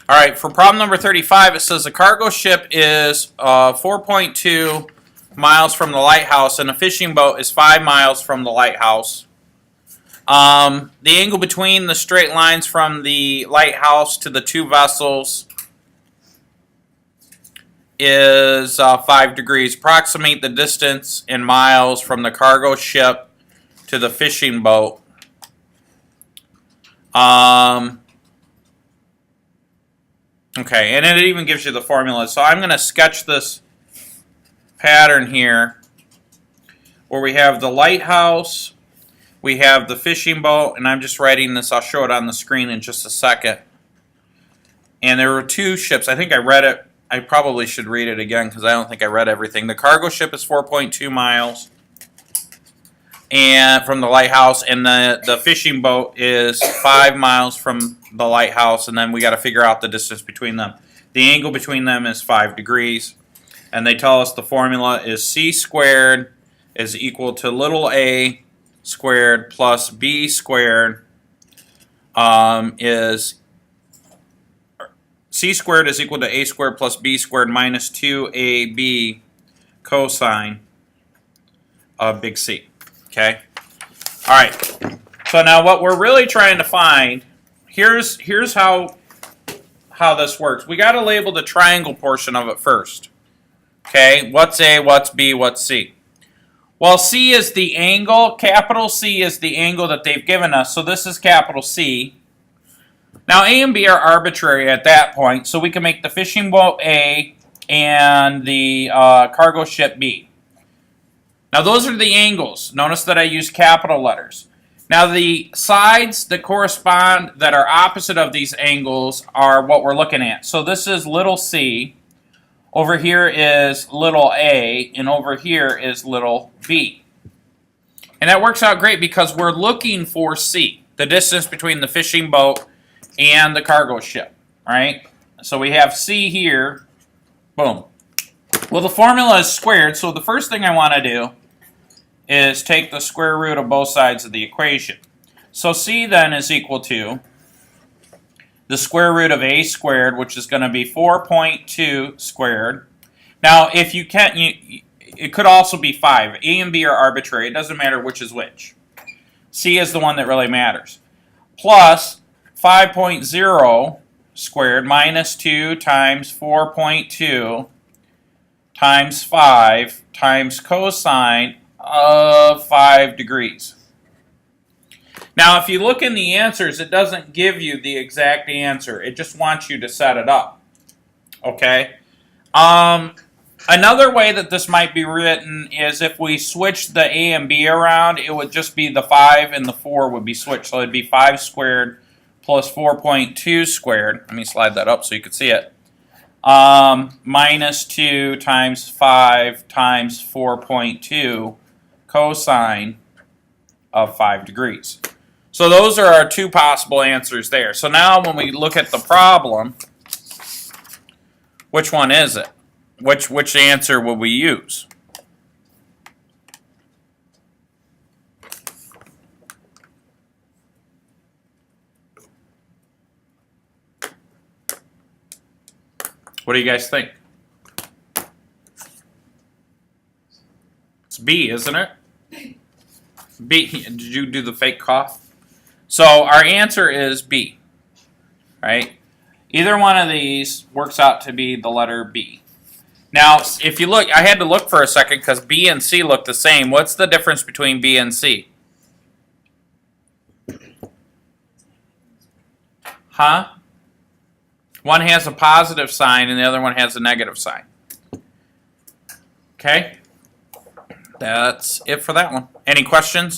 All right, for problem number 35, it says a cargo ship is 4.2 miles from the lighthouse and a fishing boat is 5 miles from the lighthouse. The angle between the straight lines from the lighthouse to the two vessels is 5 degrees. Approximate the distance in miles from the cargo ship to the fishing boat. Okay, and it even gives you the formula. So I'm going to sketch this pattern here where we have the lighthouse, we have the fishing boat, and I'm just writing this. I'll show it on the screen in just a second. And there were two ships. I think I read it. I probably should read it again because I don't think I read everything. The cargo ship is 4.2 miles and from the lighthouse, and the fishing boat is 5 miles from the lighthouse, and then we got to figure out the distance between them. The angle between them is 5 degrees, and they tell us the formula is c squared is equal to little a squared plus b squared is c squared is equal to a squared plus b squared minus 2ab cosine of big C. Okay? All right. So now what we're really trying to find, here's how this works. We got to label the triangle portion of it first. Okay? What's A, what's B, what's C? Well, C is the angle, capital C is the angle that they've given us. So this is capital C. Now A and B are arbitrary at that point, so we can make the fishing boat A and the cargo ship B. Now those are the angles. Notice that I use capital letters. Now the sides that correspond, that are opposite of these angles, are what we're looking at. So this is little c, over here is little a, and over here is little b. And that works out great because we're looking for C, the distance between the fishing boat and the cargo ship, right? So we have C here, boom. Well, the formula is squared, so the first thing I want to do is take the square root of both sides of the equation. So C then is equal to the square root of a squared, which is going to be 4.2 squared. Now, if you can't, it could also be 5. A and B are arbitrary. It doesn't matter which is which. C is the one that really matters. Plus 5.0 squared minus 2 times 4.2 times 5 times cosine of 5 degrees. Now, if you look in the answers, it doesn't give you the exact answer. It just wants you to set it up. Okay? Another way that this might be written is if we switch the A and B around, it would just be the 5 and the 4 would be switched. So it would be 5 squared plus 4.2 squared. Let me slide that up so you can see it. Minus 2 times 5 times 4.2 cosine of 5 degrees. So those are our two possible answers there. So now when we look at the problem, which one is it? Which answer will we use? What do you guys think? It's B, isn't it? B. Did you do the fake cough? So our answer is B, right? Either one of these works out to be the letter B. Now, if you look, I had to look for a second because B and C look the same. What's the difference between B and C? Huh? One has a positive sign and the other one has a negative sign. Okay? That's it for that one. Any questions?